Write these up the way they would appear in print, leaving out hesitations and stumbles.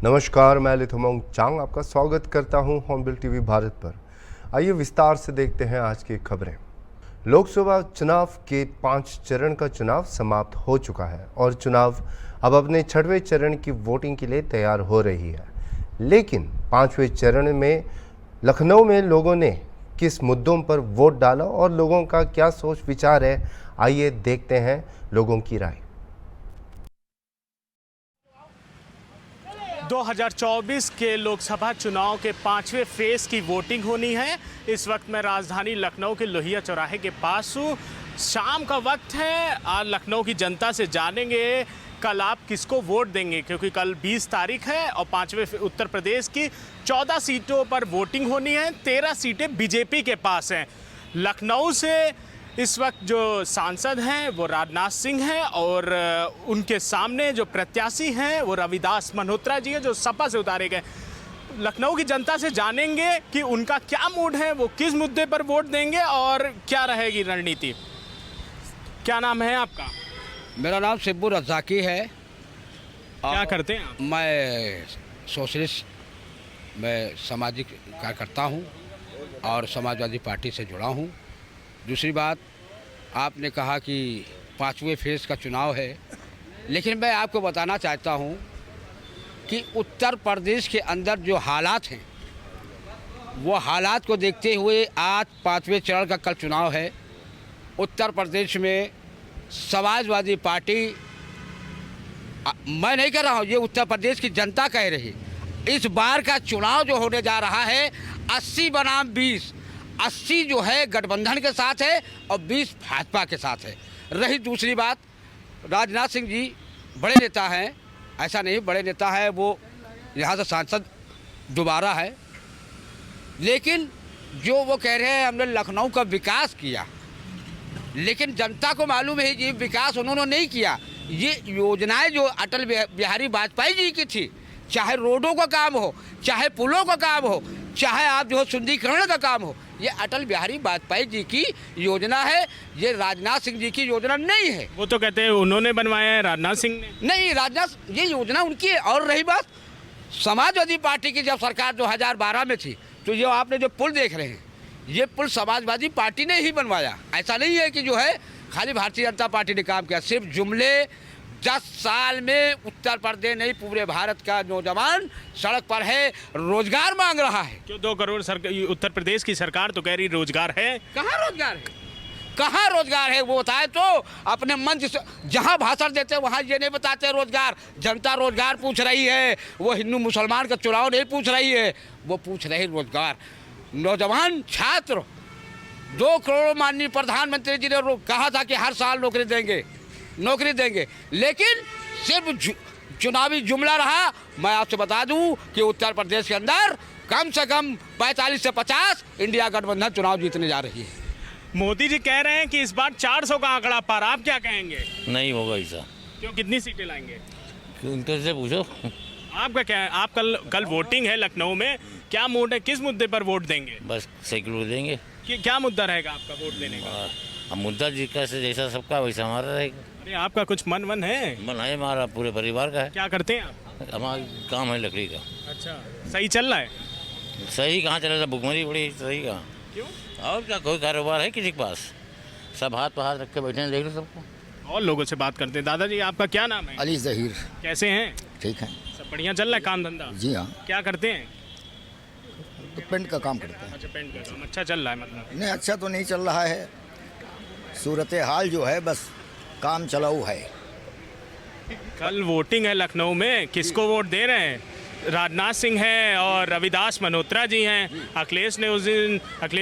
नमस्कार, मैं लिथुमोंग चांग आपका स्वागत करता हूं हॉर्नबिल टीवी भारत पर। आइए विस्तार से देखते हैं आज की खबरें। लोकसभा चुनाव के 5 चरण का चुनाव समाप्त हो चुका है और चुनाव अब अपने 6वें चरण की वोटिंग के लिए तैयार हो रही है। लेकिन 5वें चरण में लखनऊ में लोगों ने किस मुद्दों पर वोट डाला और लोगों का क्या सोच विचार है, आइए देखते हैं लोगों की राय। 2024 के लोकसभा चुनाव के 5वें फेज की वोटिंग होनी है। इस वक्त मैं राजधानी लखनऊ के लोहिया चौराहे के पास हूँ। शाम का वक्त है। आज लखनऊ की जनता से जानेंगे कल आप किसको वोट देंगे, क्योंकि कल 20 तारीख है और 5वें उत्तर प्रदेश की 14 सीटों पर वोटिंग होनी है। 13 सीटें बीजेपी के पास हैं। लखनऊ से इस वक्त जो सांसद हैं वो राजनाथ सिंह हैं और उनके सामने जो प्रत्याशी हैं वो रविदास मल्होत्रा जी हैं जो सपा से उतारे गए। लखनऊ की जनता से जानेंगे कि उनका क्या मूड है, वो किस मुद्दे पर वोट देंगे और क्या रहेगी रणनीति। क्या नाम है आपका? मेरा नाम सिब्बू रज़ाकी है। क्या करते हैं आप? मैं सोशलिस्ट, मैं सामाजिक कार्यकर्ता हूँ और समाजवादी पार्टी से जुड़ा हूँ। दूसरी बात, आपने कहा कि 5वें फेज़ का चुनाव है, लेकिन मैं आपको बताना चाहता हूँ कि उत्तर प्रदेश के अंदर जो हालात हैं वो हालात को देखते हुए आज 5वें चरण का कल चुनाव है। उत्तर प्रदेश में समाजवादी पार्टी, मैं नहीं कह रहा हूँ, ये उत्तर प्रदेश की जनता कह रही, इस बार का चुनाव जो होने जा रहा है 80 बनाम 20, 80 जो है गठबंधन के साथ है और 20 भाजपा के साथ है। रही दूसरी बात, राजनाथ सिंह जी बड़े नेता हैं, ऐसा नहीं बड़े नेता है, वो यहाँ से सांसद दोबारा है, लेकिन जो वो कह रहे हैं हमने लखनऊ का विकास किया, लेकिन जनता को मालूम है ये विकास उन्होंने नहीं किया। ये योजनाएं जो अटल बिहारी वाजपेयी जी की थी, चाहे रोडों का काम हो, चाहे पुलों का काम हो, चाहे आप जो सुंदरीकरण का काम हो, ये अटल बिहारी वाजपेयी जी की योजना है। ये राजनाथ सिंह जी की योजना नहीं है। वो तो कहते हैं उन्होंने बनवाया है, राजनाथ सिंह ने नहीं। राजनाथ, ये योजना उनकी है। और रही बात समाजवादी पार्टी की, जब सरकार 2012 में थी, तो ये आपने जो पुल देख रहे हैं, ये पुल समाजवादी पार्टी ने ही बनवाया। ऐसा नहीं है कि जो है खाली भारतीय जनता पार्टी ने काम किया। सिर्फ जुमले 10 साल में उत्तर प्रदेश नहीं पूरे भारत का नौजवान सड़क पर है, रोजगार मांग रहा है। क्यों 2 करोड़ उत्तर प्रदेश की सरकार तो कह रही रोजगार है। कहाँ रोजगार है? कहाँ रोजगार है वो बताए तो। अपने मंच से जहाँ भाषण देते हैं वहाँ ये नहीं बताते रोजगार। जनता रोजगार पूछ रही है। वो हिंदू मुसलमान का चुनाव नहीं पूछ रही है, वो पूछ रही रोजगार। नौजवान छात्र 2 करोड़ माननीय प्रधानमंत्री जी ने कहा था कि हर साल नौकरी देंगे, लेकिन सिर्फ चुनावी जुमला रहा। मैं आपसे बता दूं कि उत्तर प्रदेश के अंदर कम से कम 45 से 50 इंडिया गठबंधन चुनाव जीतने जा रही है। मोदी जी कह रहे हैं कि इस बार 400 का आंकड़ा पार, आप क्या कहेंगे? नहीं होगा ऐसा। क्यों, कितनी सीटें लाएंगे? उनके से पूछो। आपका क्या है? आप कल वोटिंग है लखनऊ में, क्या मूड है, किस मुद्दे पर वोट देंगे? बस सेक्युलर देंगे। क्या मुद्दा रहेगा आपका वोट देने का? अब मुद्दा जिसका से जैसा सबका वैसा हमारा रहेगा। अरे आपका कुछ मन है? मन है हमारा, पूरे परिवार का है। क्या करते हैं आप? हमारा काम है लकड़ी का। अच्छा, सही चल रहा है? सही कहाँ चल रहा, भुखमरी बड़ी, सही कहाँ। क्यों? और क्या, कोई कारोबार है किसी के पास? सब हाथ पर हाथ रख के बैठे हैं, देख लो सबको। और लोगों से बात करते हैं। दादाजी आपका क्या नाम है? अली ज़हीर। कैसे हैं? ठीक है सब बढ़िया चल रहा है काम धंधा? जी हाँ। क्या करते हैं? तो पेंट का काम करते हैं। अच्छा, पेंट का काम अच्छा चल रहा है? मतलब नहीं, अच्छा तो नहीं चल रहा है। सूरत हाल जो है बस काम चलाऊ है। कल वोटिंग है लखनऊ में, किसको वोट दे रहे हैं? राजनाथ सिंह है और रविदास मल्होत्रा जी हैं। अखिलेश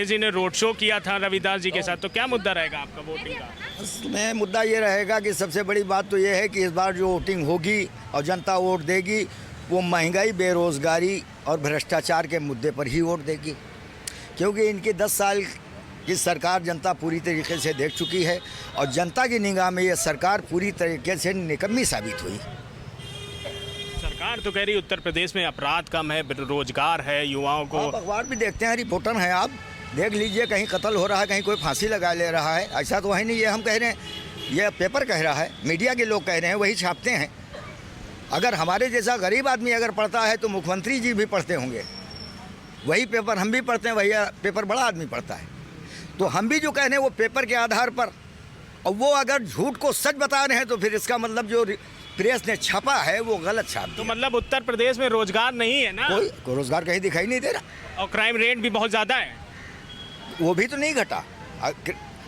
जी ने रोड शो किया था रविदास जी के साथ। तो क्या मुद्दा रहेगा आपका वोटिंग का? इसमें मुद्दा ये रहेगा कि सबसे बड़ी बात तो ये है कि इस बार जो वोटिंग होगी और जनता वोट देगी, वो महंगाई, बेरोज़गारी और भ्रष्टाचार के मुद्दे पर ही वोट देगी, क्योंकि इनकी 10 साल की सरकार जनता पूरी तरीके से देख चुकी है और जनता की निगाह में ये सरकार पूरी तरीके से निकम्मी साबित हुई। सरकार तो कह रही उत्तर प्रदेश में अपराध कम है, रोजगार है युवाओं को। आप अखबार भी देखते हैं, रिपोर्टर हैं आप, देख लीजिए कहीं कत्ल हो रहा है, कहीं कोई फांसी लगा ले रहा है। ऐसा तो है नहीं, ये हम कह रहे हैं, ये पेपर कह रहा है, मीडिया के लोग कह रहे हैं, वही छापते हैं। अगर हमारे जैसा गरीब आदमी अगर पढ़ता है तो मुख्यमंत्री जी भी पढ़ते होंगे, वही पेपर हम भी पढ़ते हैं, वही पेपर बड़ा आदमी पढ़ता है। तो हम भी जो कह रहे हैं वो पेपर के आधार पर, और वो अगर झूठ को सच बता रहे हैं तो फिर इसका मतलब जो प्रेस ने छापा है वो गलत छाप तो दिया। मतलब उत्तर प्रदेश में रोजगार नहीं है ना, कोई रोजगार कहीं दिखाई नहीं दे रहा, और क्राइम रेट भी बहुत ज़्यादा है। वो भी तो नहीं घटा।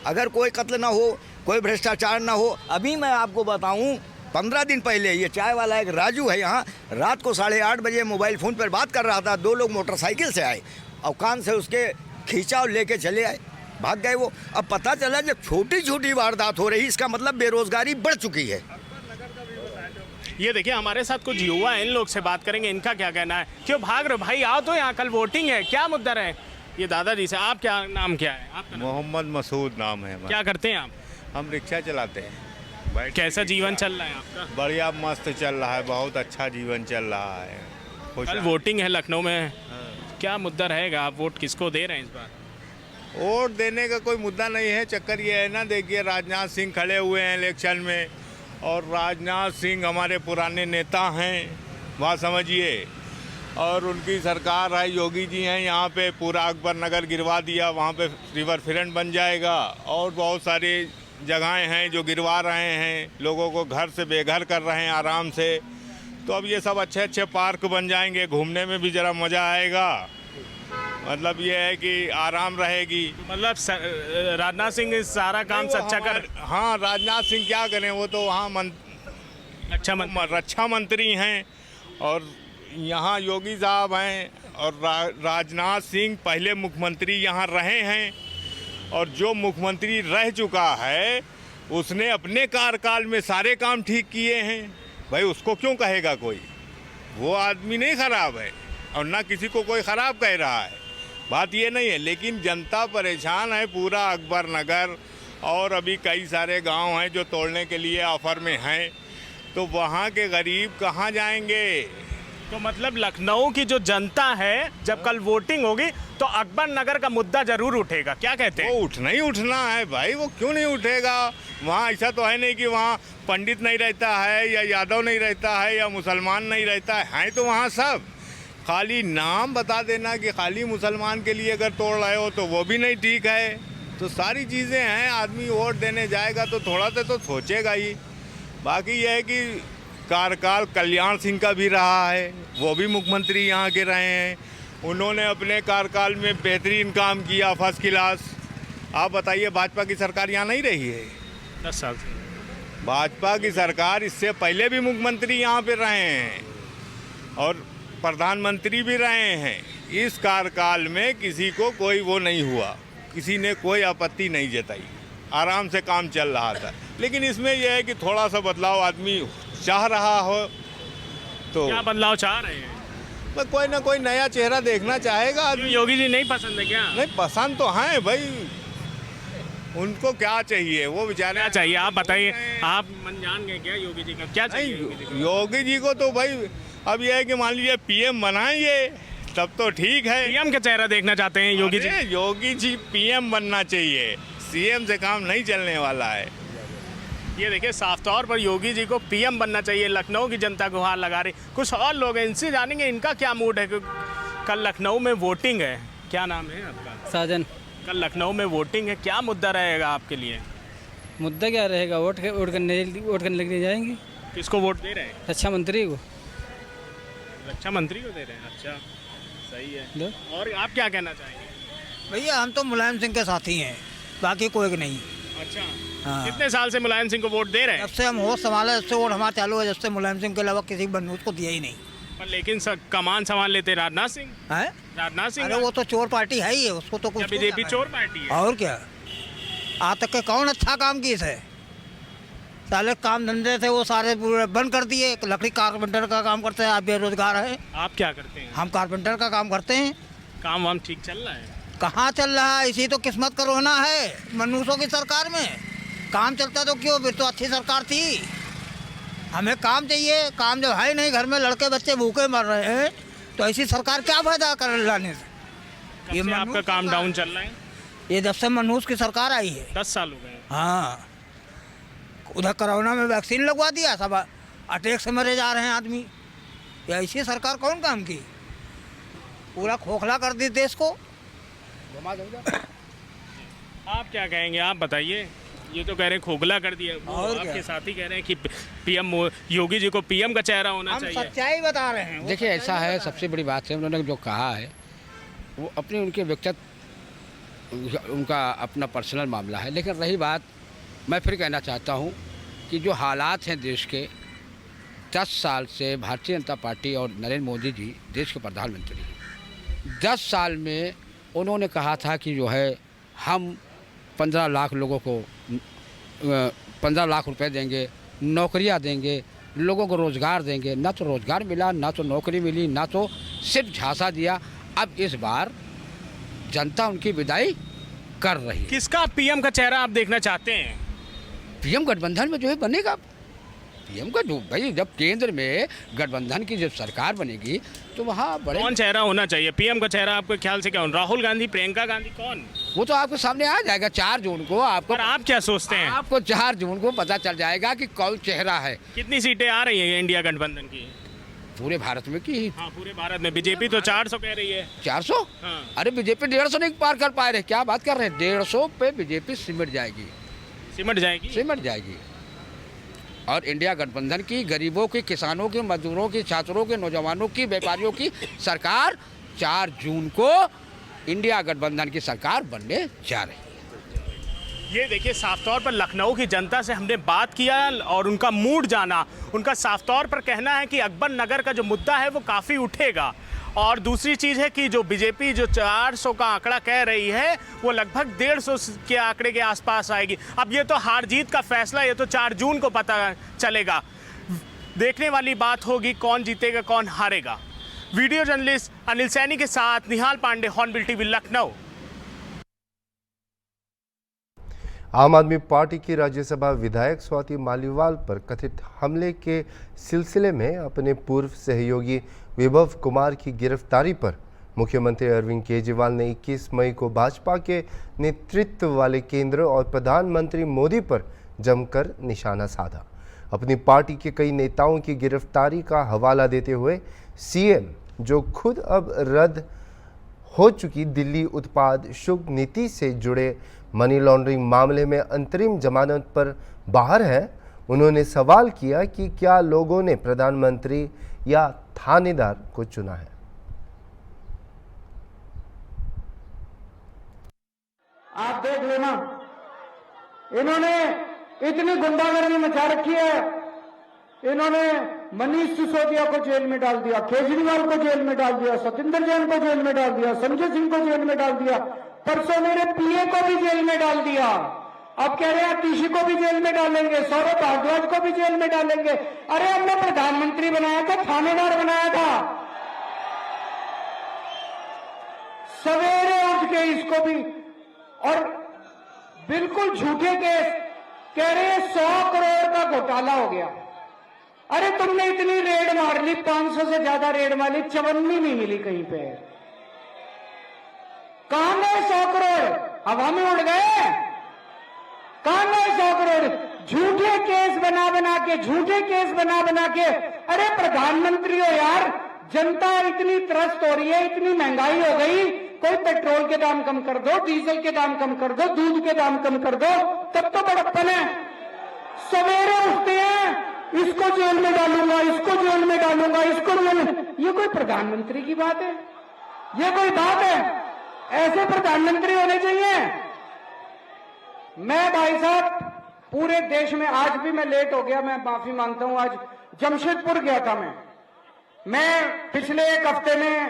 अगर कोई कत्ल ना हो, कोई भ्रष्टाचार ना हो। अभी मैं आपको बताऊं, 15 दिन पहले ये चाय वाला एक राजू है यहाँ, रात को 8:30 बजे मोबाइल फ़ोन पर बात कर रहा था। 2 लोग मोटरसाइकिल से आए और कान से उसके खींचा और लेके चले आए, भाग गए वो। अब पता चला जब छोटी छोटी वारदात हो रही, इसका मतलब बेरोजगारी बढ़ चुकी है। ये देखिए हमारे साथ कुछ युवा हैं, इन लोग से बात करेंगे, इनका क्या कहना है। क्यों भाग रहे हो भाई, आओ तो यहाँ, कल वोटिंग है, क्या मुद्दा है। ये दादाजी से, आप क्या नाम क्या है आपका? मोहम्मद मसूद नाम है हमारा। क्या करते हैं आप? हम रिक्शा चलाते हैं। कैसा जीवन चल रहा है आपका? बढ़िया मस्त चल रहा है, बहुत अच्छा जीवन चल रहा है। कल वोटिंग है लखनऊ में, क्या मुद्दा रहेगा, आप वोट किसको दे रहे हैं इस बार? वोट देने का कोई मुद्दा नहीं है, चक्कर ये है ना, देखिए राजनाथ सिंह खड़े हुए हैं इलेक्शन में, और राजनाथ सिंह हमारे पुराने नेता हैं, बात समझिए, और उनकी सरकार है, योगी जी हैं यहाँ पे, पूरा अकबर नगर गिरवा दिया, वहाँ पे रिवर फ्रंट बन जाएगा, और बहुत सारी जगहें हैं जो गिरवा रहे हैं, लोगों को घर से बेघर कर रहे हैं आराम से। तो अब ये सब अच्छे अच्छे पार्क बन जाएंगे, घूमने में भी ज़रा मज़ा आएगा, मतलब ये है कि आराम रहेगी। मतलब राजनाथ सिंह इस सारा काम सच्चा कर। हाँ, राजनाथ सिंह क्या करें, वो तो वहाँ रक्षा मंत्री हैं, और यहाँ योगी साहब हैं, और राजनाथ सिंह पहले मुख्यमंत्री यहाँ रहे हैं, और जो मुख्यमंत्री रह चुका है उसने अपने कार्यकाल में सारे काम ठीक किए हैं। भाई उसको क्यों कहेगा कोई, वो आदमी नहीं खराब है, और ना किसी को कोई ख़राब कह रहा है, बात ये नहीं है। लेकिन जनता परेशान है, पूरा अकबर नगर, और अभी कई सारे गांव हैं जो तोड़ने के लिए ऑफर में हैं, तो वहाँ के गरीब कहाँ जाएंगे। तो मतलब लखनऊ की जो जनता है, जब कल वोटिंग होगी तो अकबर नगर का मुद्दा जरूर उठेगा, क्या कहते हैं? वो उठना ही उठना है भाई, वो क्यों नहीं उठेगा। वहाँ ऐसा तो है नहीं कि वहाँ पंडित नहीं रहता है, या यादव नहीं रहता है, या मुसलमान नहीं रहता है तो वहाँ सब, खाली नाम बता देना कि खाली मुसलमान के लिए अगर तोड़ रहे हो तो वो भी नहीं ठीक है। तो सारी चीज़ें हैं, आदमी वोट देने जाएगा तो थोड़ा सा तो सोचेगा ही। बाकी यह है कि कार्यकाल कल्याण सिंह का भी रहा है, वो भी मुख्यमंत्री यहाँ के रहे हैं, उन्होंने अपने कार्यकाल में बेहतरीन काम किया, फर्स्ट क्लास। आप बताइए, भाजपा की सरकार यहाँ नहीं रही है 10 साल से? भाजपा की सरकार इससे पहले भी मुख्यमंत्री यहाँ पे रहे हैं, और प्रधानमंत्री भी रहे हैं। इस कार्यकाल में किसी को कोई वो नहीं हुआ, किसी ने कोई आपत्ति नहीं जताई, आराम से काम चल रहा था। लेकिन इसमें यह है कि थोड़ा सा बदलाव आदमी चाह रहा हो, तो क्या बदलाव चाह रहे हैं? तो कोई ना कोई नया चेहरा देखना चाहेगा आदमी। योगी जी नहीं पसंद है क्या? नहीं, पसंद तो हैं भाई, उनको क्या चाहिए, वो बेचारे क्या चाहिए आप बताइए, आप मन जान गए क्या योगी जी का, क्या चाहिए योगी जी को? नहीं, योगी जी को तो भाई अब यह है कि मान लीजिए पीएम बनाएंगे तब तो ठीक है। पीएम का चेहरा देखना चाहते हैं योगी जी? अरे योगी जी पीएम बनना चाहिए, सीएम से काम नहीं चलने वाला है। ये देखिए साफ तौर पर योगी जी को पीएम बनना चाहिए, लखनऊ की जनता गुहार लगा रही। कुछ और लोग हैं, इनसे जानेंगे इनका क्या मूड है। कल लखनऊ में वोटिंग है, क्या नाम है आपका? साजन। कल लखनऊ में वोटिंग है, क्या मुद्दा रहेगा आपके लिए? मुद्दा क्या रहेगा, वोट करने के लिए जाएंगे। किसको वोट दे रहे हैं? रक्षा मंत्री को। रक्षा मंत्री को दे रहे हैं, अच्छा सही है। और आप क्या कहना चाहेंगे? भैया हम तो मुलायम सिंह के साथी हैं, बाकी कोई नहीं। अच्छा, हाँ। कितने साल से मुलायम सिंह को वोट दे रहे हैं? जब से हम होश संभाले जब से वोट हमारा चालू है, जब से मुलायम सिंह के अलावा किसी बंदूक को दिया ही नहीं पर लेकिन कमान संभाल लेते राजनाथ सिंह। है। राजनाथ सिंह अरे वो तो चोर पार्टी है ही है, उसको तो कुछ बीजेपी चोर पार्टी है। और क्या, आज तक के कौन अच्छा काम किए थे? साले काम धंधे थे वो सारे पूरे बंद कर दिए। लकड़ी कारपेंटर का काम करते हैं, आप बेरोजगार है। आप क्या करते हैं? हम कारपेंटर का काम करते हैं। काम वाम ठीक चल रहा है? कहाँ चल रहा है, इसी तो किस्मत का रोना है मनुष्यों की सरकार में। काम चलता तो क्यों, फिर तो अच्छी सरकार थी। हमें काम चाहिए, काम जब है नहीं, घर में लड़के बच्चे भूखे मर रहे हैं, तो ऐसी सरकार क्या फायदा कर लाने से। ये आपका काम डाउन चल रहा है? ये जब से मनहूस की सरकार आई है 10 साल हो गए। हाँ, उधर कोरोना में वैक्सीन लगवा दिया सब, अटैक से मरे जा रहे हैं आदमी। या ऐसी सरकार कौन काम की? पूरा खोखला कर दी देश को। आप क्या कहेंगे, आप बताइए। ये तो कह रहे हैं खोखला कर दिया, वो और क्या? आपके साथी कह रहे हैं कि पीएम योगी जी को पीएम का चेहरा होना हम चाहिए। सच्चाई बता रहे हैं। देखिए ऐसा है, सबसे बड़ी बात है उन्होंने जो कहा है वो अपने उनके व्यक्तिगत उनका अपना पर्सनल मामला है। लेकिन रही बात, मैं फिर कहना चाहता हूँ कि जो हालात हैं देश के, 10 साल से भारतीय जनता पार्टी और नरेंद्र मोदी जी देश के प्रधानमंत्री हैं। 10 साल में उन्होंने कहा था कि जो है हम 15 लाख लोगों को 15 लाख रुपए देंगे, नौकरियां देंगे, लोगों को रोज़गार देंगे। ना तो रोज़गार मिला, ना तो नौकरी मिली, ना तो सिर्फ झांसा दिया। अब इस बार जनता उनकी विदाई कर रही है। किसका पीएम का चेहरा आप देखना चाहते हैं? पीएम गठबंधन में जो है बनेगा पीएम का, जो भाई जब केंद्र में गठबंधन की जब सरकार बनेगी तो वहाँ बड़े कौन चेहरा होना चाहिए पीएम का चेहरा आपके ख्याल से? क्या राहुल गांधी, प्रियंका गांधी, कौन? वो तो आपके सामने आ जाएगा 4 जून को। आपको पर आप क्या सोचते हैं? आपको 4 जून को पता चल जाएगा कि कौन चेहरा है। कितनी सीटें आ रही हैं इंडिया गठबंधन की? पूरे भारत में की हाँ, पूरे भारत में। बीजेपी तो 400 कह रही है। 400? हाँ। अरे बीजेपी 150 नहीं पार कर पाए रहे, क्या बात कर रहे हैं? 150 पे बीजेपी सिमट जाएगी, सिमट जाएगी। सिमट जाएगी। और इंडिया गठबंधन की गरीबों की, किसानों की, मजदूरों की, छात्रों के, नौजवानों की, व्यापारियों की सरकार 4 जून को इंडिया गठबंधन की सरकार बनने जा रही है। ये देखिए, साफ तौर पर लखनऊ की जनता से हमने बात किया और उनका मूड जाना। उनका साफ तौर पर कहना है कि अकबर नगर का जो मुद्दा है वो काफ़ी उठेगा। और दूसरी चीज़ है कि जो बीजेपी जो 400 का आंकड़ा कह रही है वो लगभग 150 के आंकड़े के आसपास आएगी। अब ये तो हार जीत का फैसला, ये तो 4 जून को पता चलेगा। देखने वाली बात होगी कौन जीतेगा कौन हारेगा। वीडियो जर्नलिस्ट अनिल सैनी के साथ निहाल पांडे, हॉर्नबिल टीवी, लखनऊ। आम आदमी पार्टी की राज्यसभा विधायक स्वाति मालीवाल पर कथित हमले के सिलसिले में अपने पूर्व सहयोगी विभव कुमार की गिरफ्तारी पर मुख्यमंत्री अरविंद केजरीवाल ने 21 मई को भाजपा के नेतृत्व वाले केंद्र और प्रधानमंत्री मोदी पर जमकर निशाना साधा। अपनी पार्टी के कई नेताओं की गिरफ्तारी का हवाला देते हुए सीएम, जो खुद अब रद्द हो चुकी दिल्ली उत्पाद शुल्क नीति से जुड़े मनी लॉन्ड्रिंग मामले में अंतरिम जमानत पर बाहर है, उन्होंने सवाल किया कि क्या लोगों ने प्रधानमंत्री या थानेदार को चुना है। आप देख लेना, इन्होंने इतनी गुंडागर्दी मचा रखी है। इन्होंने मनीष सिसोदिया को जेल में डाल दिया, केजरीवाल को जेल में डाल दिया, सत्येंद्र जैन को जेल में डाल दिया, संजय सिंह को जेल में डाल दिया, परसों मेरे पीए को भी जेल में डाल दिया। अब कह रहे हैं तीशी को भी जेल में डालेंगे, सौरभ भारद्वाज को भी जेल में डालेंगे। अरे हमने प्रधानमंत्री बनाया था, थानेदार बनाया था। सवेरे उठ के इसको भी, और बिल्कुल झूठे केस कह रहे हैं 100 करोड़ का घोटाला हो गया। अरे तुमने इतनी रेड मार ली, 500 से ज्यादा रेड मार ली, चवन्नी नहीं मिली कहीं पे। कहां गए 100 करोड़? हवा में उड़ गए। कहां गए 100 करोड़? झूठे केस बना बना के, झूठे केस बना बना के। अरे प्रधानमंत्री हो यार, जनता इतनी त्रस्त हो रही है, इतनी महंगाई हो गई, कोई पेट्रोल के दाम कम कर दो, डीजल के दाम कम कर दो, दूध के दाम कम कर दो, तब तो बड़प्पन है। सवेरे उठते हैं, इसको जेल में डालूंगा, इसको जेल में डालूंगा, इसको जेल। ये कोई प्रधानमंत्री की बात है? ये कोई बात है? ऐसे प्रधानमंत्री होने चाहिए? मैं भाई साहब पूरे देश में, आज भी मैं लेट हो गया, मैं माफी मांगता हूं। आज जमशेदपुर गया था मैं पिछले एक हफ्ते में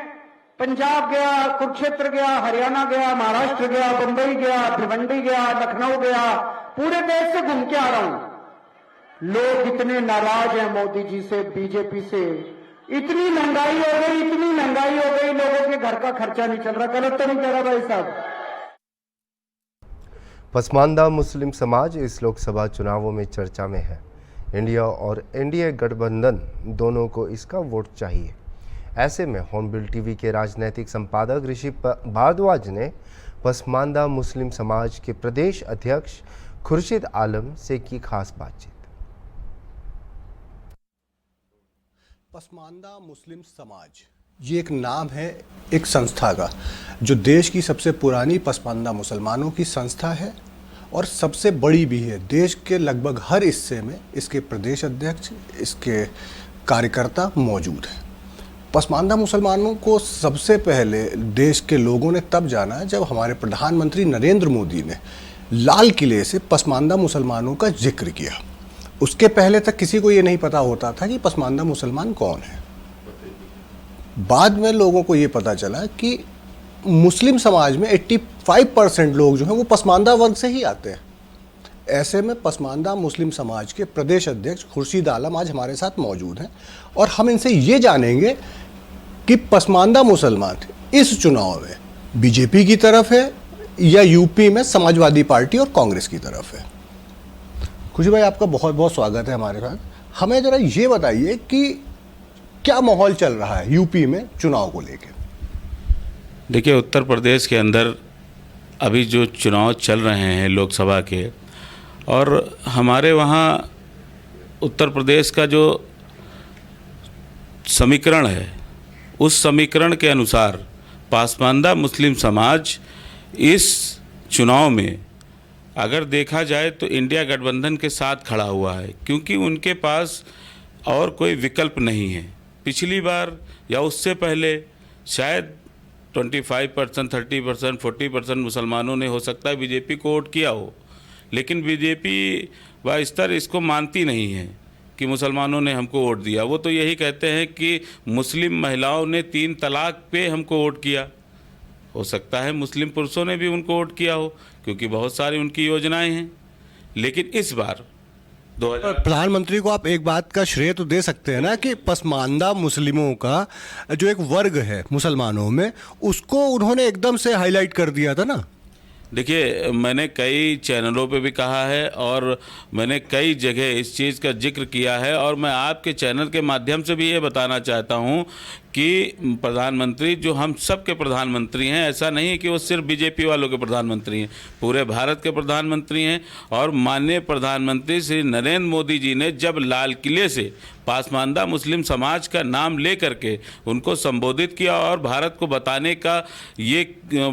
पंजाब गया, कुरुक्षेत्र गया, हरियाणा गया, महाराष्ट्र गया, बंबई गया, भिवंडी गया, लखनऊ गया, पूरे देश से घूम के आ रहा हूं। लोग इतने नाराज हैं मोदी जी से, बीजेपी से। इतनी महंगाई हो गई, इतनी महंगाई हो गई, लोगों के घर का खर्चा नहीं चल रहा। गलत तो नहीं कह रहा भाई साहब? पसमानदा मुस्लिम समाज इस लोकसभा चुनावों में चर्चा में है। इंडिया और एनडीए गठबंधन दोनों को इसका वोट चाहिए। ऐसे में हॉर्नबिल टीवी के राजनीतिक संपादक ऋषि भारद्वाज ने पसमानदा मुस्लिम समाज के प्रदेश अध्यक्ष खुर्शीद आलम से की खास बातचीत। पसमानदा मुस्लिम समाज, ये एक नाम है एक संस्था का, जो देश की सबसे पुरानी पसमानदा मुसलमानों की संस्था है और सबसे बड़ी भी है। देश के लगभग हर हिस्से में इसके प्रदेश अध्यक्ष, इसके कार्यकर्ता मौजूद हैं। पसमानदा मुसलमानों को सबसे पहले देश के लोगों ने तब जाना जब हमारे प्रधानमंत्री नरेंद्र मोदी ने लाल किले से पसमानदा मुसलमानों का जिक्र किया। उसके पहले तक किसी को ये नहीं पता होता था कि पसमानदा मुसलमान कौन है। बाद में लोगों को ये पता चला कि मुस्लिम समाज में 85% लोग जो हैं वो पसमानदा वर्ग से ही आते हैं। ऐसे में पसमानदा मुस्लिम समाज के प्रदेश अध्यक्ष खुर्शीद आलम आज हमारे साथ मौजूद हैं और हम इनसे ये जानेंगे कि पसमानदा मुसलमान इस चुनाव में बीजेपी की तरफ है या यूपी में समाजवादी पार्टी और कांग्रेस की तरफ है। खुशी भाई, आपका बहुत बहुत स्वागत है हमारे साथ। हमें ज़रा ये बताइए कि क्या माहौल चल रहा है यूपी में चुनाव को लेकर। देखिए, उत्तर प्रदेश के अंदर अभी जो चुनाव चल रहे हैं लोकसभा के, और हमारे वहाँ उत्तर प्रदेश का जो समीकरण है उस समीकरण के अनुसार पसमानदा मुस्लिम समाज इस चुनाव में अगर देखा जाए तो इंडिया गठबंधन के साथ खड़ा हुआ है, क्योंकि उनके पास और कोई विकल्प नहीं है। पिछली बार या उससे पहले शायद 25%, 30%, 40% मुसलमानों ने हो सकता है बीजेपी को वोट किया हो, लेकिन बीजेपी व स्तर इसको मानती नहीं है कि मुसलमानों ने हमको वोट दिया। वो तो यही कहते हैं कि मुस्लिम महिलाओं ने 3 तलाक पे हमको वोट किया। हो सकता है मुस्लिम पुरुषों ने भी उनको वोट किया हो, क्योंकि बहुत सारी उनकी योजनाएं हैं। लेकिन इस बार प्रधानमंत्री को आप एक बात का श्रेय तो दे सकते हैं ना कि पसमानदा मुस्लिमों का जो एक वर्ग है मुसलमानों में, उसको उन्होंने एकदम से हाईलाइट कर दिया था ना। देखिए, मैंने कई चैनलों पे भी कहा है और मैंने कई जगह इस चीज़ का जिक्र किया है, और मैं आपके चैनल के माध्यम से भी ये बताना चाहता हूँ कि प्रधानमंत्री जो हम सब के प्रधानमंत्री हैं, ऐसा नहीं है कि वो सिर्फ बीजेपी वालों के प्रधानमंत्री हैं, पूरे भारत के प्रधानमंत्री हैं। और माननीय प्रधानमंत्री श्री नरेंद्र मोदी जी ने जब लाल किले से पसमानदा मुस्लिम समाज का नाम ले करके उनको संबोधित किया और भारत को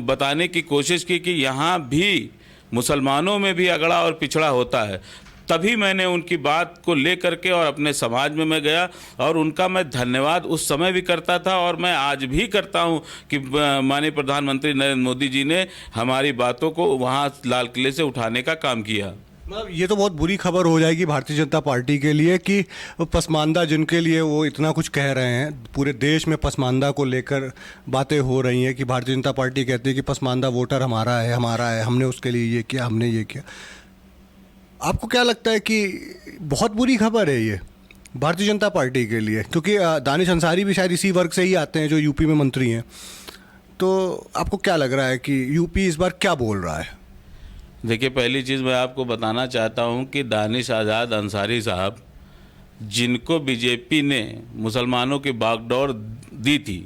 बताने की कोशिश की कि यहाँ भी मुसलमानों में भी अगड़ा और पिछड़ा होता है, तभी मैंने उनकी बात को ले करके और अपने समाज में मैं गया और उनका मैं धन्यवाद उस समय भी करता था और मैं आज भी करता हूं कि माननीय प्रधानमंत्री नरेंद्र मोदी जी ने हमारी बातों को वहां लाल किले से उठाने का काम किया। मतलब ये तो बहुत बुरी खबर हो जाएगी भारतीय जनता पार्टी के लिए कि पसमानदा जिनके लिए वो इतना कुछ कह रहे हैं, पूरे देश में पसमानदा को लेकर बातें हो रही हैं कि भारतीय जनता पार्टी कहती है कि पसमानदा वोटर हमारा है, हमने उसके लिए ये किया, हमने ये किया। आपको क्या लगता है कि बहुत बुरी खबर है ये भारतीय जनता पार्टी के लिए? क्योंकि दानिश अंसारी भी शायद इसी वर्ग से ही आते हैं जो यूपी में मंत्री हैं। तो आपको क्या लग रहा है कि यूपी इस बार क्या बोल रहा है? देखिए, पहली चीज़ मैं आपको बताना चाहता हूं कि दानिश आज़ाद अंसारी साहब, जिनको बीजेपी ने मुसलमानों की बागडोर दी थी,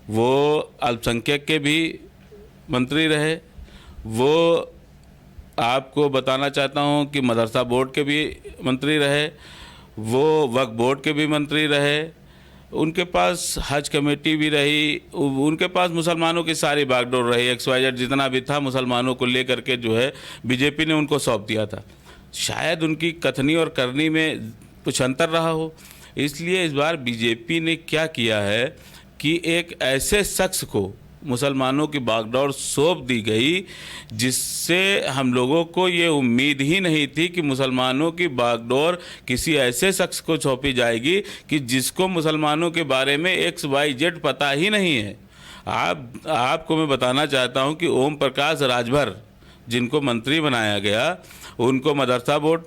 वो अल्पसंख्यक के भी मंत्री रहे। वो आपको बताना चाहता हूं कि मदरसा बोर्ड के भी मंत्री रहे, वो वक्फ बोर्ड के भी मंत्री रहे, उनके पास हज कमेटी भी रही, उनके पास मुसलमानों की सारी बागडोर रही। XYZ जितना भी था मुसलमानों को लेकर के जो है बीजेपी ने उनको सौंप दिया था। शायद उनकी कथनी और करनी में कुछ अंतर रहा हो, इसलिए इस बार बीजेपी ने क्या किया है कि एक ऐसे शख्स को मुसलमानों की बागडोर सौंप दी गई जिससे हम लोगों को ये उम्मीद ही नहीं थी कि मुसलमानों की बागडोर किसी ऐसे शख्स को सौंपी जाएगी कि जिसको मुसलमानों के बारे में XYZ पता ही नहीं है। आपको मैं बताना चाहता हूं कि ओम प्रकाश राजभर, जिनको मंत्री बनाया गया, उनको मदरसा बोर्ड,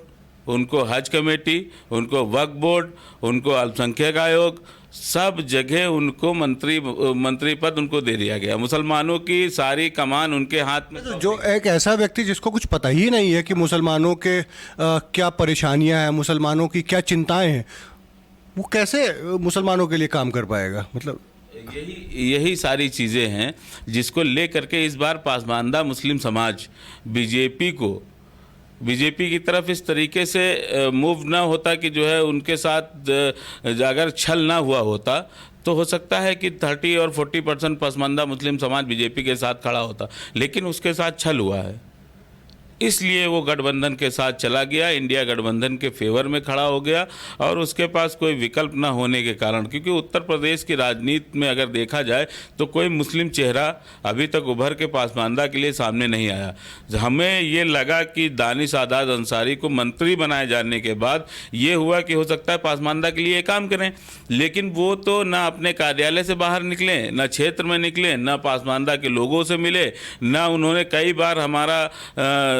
उनको हज कमेटी, उनको वक्फ बोर्ड, उनको अल्पसंख्यक आयोग, सब जगह उनको मंत्री पद उनको दे दिया गया। मुसलमानों की सारी कमान उनके हाथ में। जो एक ऐसा व्यक्ति जिसको कुछ पता ही नहीं है कि मुसलमानों के क्या परेशानियां हैं, मुसलमानों की क्या चिंताएं हैं, वो कैसे मुसलमानों के लिए काम कर पाएगा? मतलब यही सारी चीज़ें हैं जिसको ले करके इस बार पसमानदा मुस्लिम समाज बीजेपी को बीजेपी की तरफ इस तरीके से मूव ना होता कि जो है उनके साथ अगर छल ना हुआ होता तो हो सकता है कि 30 और 40% पसमानदा मुस्लिम समाज बीजेपी के साथ खड़ा होता, लेकिन उसके साथ छल हुआ है, इसलिए वो गठबंधन के साथ चला गया, इंडिया गठबंधन के फेवर में खड़ा हो गया। और उसके पास कोई विकल्प ना होने के कारण, क्योंकि उत्तर प्रदेश की राजनीति में अगर देखा जाए तो कोई मुस्लिम चेहरा अभी तक उभर के पासमानदा के लिए सामने नहीं आया। हमें ये लगा कि दानिश आज़ाद अंसारी को मंत्री बनाए जाने के बाद ये हुआ कि हो सकता है पासमानदा के लिए काम करें, लेकिन वो तो ना अपने कार्यालय से बाहर निकले, ना क्षेत्र में निकले, ना पासमानदा के लोगों से मिले, ना उन्होंने कई बार हमारा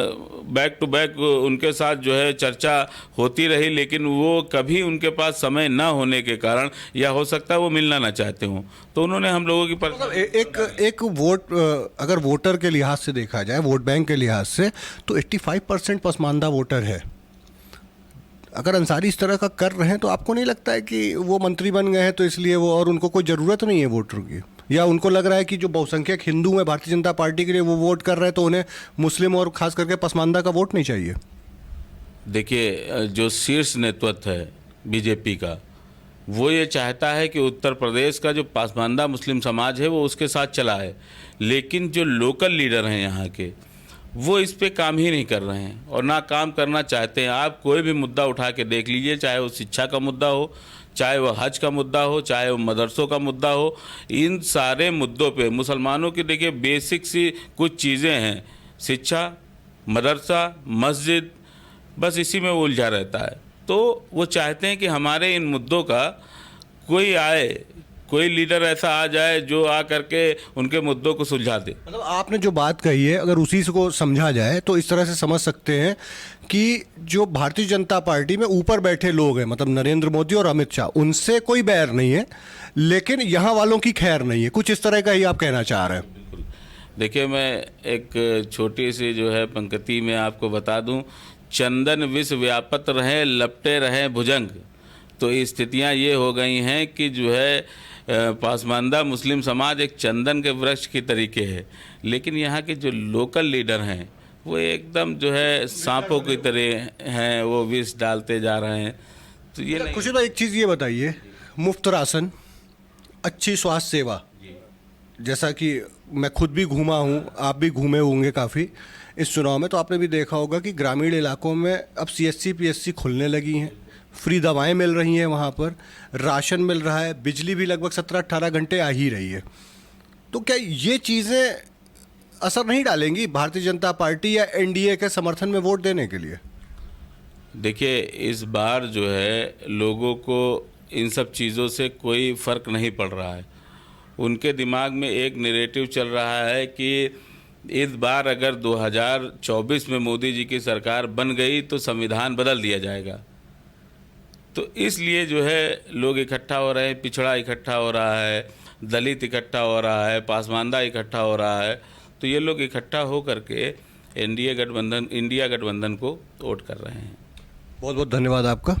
बैक टू बैक उनके साथ जो है चर्चा होती रही, लेकिन वो कभी उनके पास समय ना होने के कारण, या हो सकता है वो मिलना ना चाहते हों, तो उन्होंने हम लोगों की एक वोट अगर वोटर के लिहाज से देखा जाए, वोट बैंक के लिहाज से, तो 85% पसमानदा वोटर है। अगर अंसारी इस तरह का कर रहे हैं तो आपको नहीं लगता है कि वो मंत्री बन गए हैं तो इसलिए वो, और उनको कोई ज़रूरत नहीं है वोटर की, या उनको लग रहा है कि जो बहुसंख्यक हिंदू हैं भारतीय जनता पार्टी के लिए वो वोट कर रहे हैं तो उन्हें मुस्लिम और खास करके पसमानदा का वोट नहीं चाहिए? देखिए, जो शीर्ष नेतृत्व है बीजेपी का, वो ये चाहता है कि उत्तर प्रदेश का जो पासमानदा मुस्लिम समाज है वो उसके साथ चला है, लेकिन जो लोकल लीडर हैं यहाँ के, वो इस पे काम ही नहीं कर रहे हैं और ना काम करना चाहते हैं। आप कोई भी मुद्दा उठा के देख लीजिए, चाहे वो शिक्षा का मुद्दा हो, चाहे वो हज का मुद्दा हो, चाहे वो मदरसों का मुद्दा हो, इन सारे मुद्दों पे मुसलमानों की देखिए बेसिक सी कुछ चीज़ें हैं, शिक्षा, मदरसा, मस्जिद, बस इसी में वो उलझा रहता है। तो वो चाहते हैं कि हमारे इन मुद्दों का कोई आए, कोई लीडर ऐसा आ जाए जो आ करके उनके मुद्दों को सुलझा दे। मतलब आपने जो बात कही है अगर उसी को समझा जाए तो इस तरह से समझ सकते हैं कि जो भारतीय जनता पार्टी में ऊपर बैठे लोग हैं, मतलब नरेंद्र मोदी और अमित शाह, उनसे कोई बैर नहीं है, लेकिन यहाँ वालों की खैर नहीं है, कुछ इस तरह का ही आप कहना चाह रहे हैं? बिल्कुल। देखिए, मैं एक छोटी सी जो है पंक्ति में आपको बता दूं, चंदन विश्व व्यापत रहे, लपटे रहे भुजंग। तो स्थितियाँ ये हो गई हैं कि जो है पासमानदा मुस्लिम समाज एक चंदन के वृक्ष की तरीके है, लेकिन यहाँ के जो लोकल लीडर हैं वो एकदम जो है सांपों की तरह हैं, वो विष डालते जा रहे हैं। तो ये कुछ तो एक चीज़ ये बताइए, मुफ्त राशन, अच्छी स्वास्थ्य सेवा, जैसा कि मैं खुद भी घूमा हूँ, आप भी घूमे होंगे काफ़ी इस चुनाव में, तो आपने भी देखा होगा कि ग्रामीण इलाकों में अब CSC PSC खुलने लगी हैं, फ्री दवाएं मिल रही हैं, वहाँ पर राशन मिल रहा है, बिजली भी लगभग 17-18 घंटे आ ही रही है। तो क्या ये चीज़ें असर नहीं डालेंगी भारतीय जनता पार्टी या NDA के समर्थन में वोट देने के लिए? देखिए, इस बार जो है लोगों को इन सब चीज़ों से कोई फ़र्क नहीं पड़ रहा है। उनके दिमाग में एक नैरेटिव चल रहा है कि इस बार अगर 2024 में मोदी जी की सरकार बन गई तो संविधान बदल दिया जाएगा। तो इसलिए जो है लोग इकट्ठा हो रहे हैं, पिछड़ा इकट्ठा हो रहा है, दलित इकट्ठा हो रहा है, पासमानदा इकट्ठा हो रहा है। तो ये लोग इकट्ठा हो करके इंडिया गठबंधन को वोट कर रहे हैं। बहुत बहुत धन्यवाद आपका।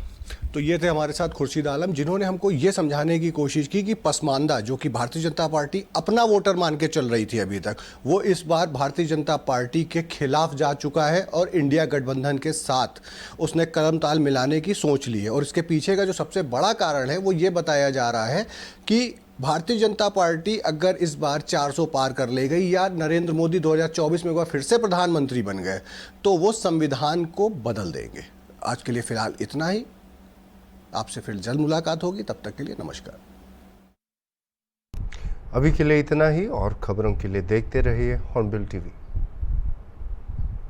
तो ये थे हमारे साथ खुर्शीद आलम, जिन्होंने हमको ये समझाने की कोशिश की कि पसमानदा, जो कि भारतीय जनता पार्टी अपना वोटर मान के चल रही थी अभी तक, वो इस बार भारतीय जनता पार्टी के खिलाफ जा चुका है और इंडिया गठबंधन के साथ उसने कदम ताल मिलाने की सोच ली है। और इसके पीछे का जो सबसे बड़ा कारण है वो ये बताया जा रहा है कि भारतीय जनता पार्टी अगर इस बार 400 पार कर ले गई या नरेंद्र मोदी 2024 में एक बार फिर से प्रधानमंत्री बन गए तो वो संविधान को बदल देंगे। आज के लिए फ़िलहाल इतना ही, आपसे फिर जल्द मुलाकात होगी, तब तक के लिए नमस्कार। अभी के लिए इतना ही, और खबरों के लिए देखते रहिए हॉर्नबिल टीवी।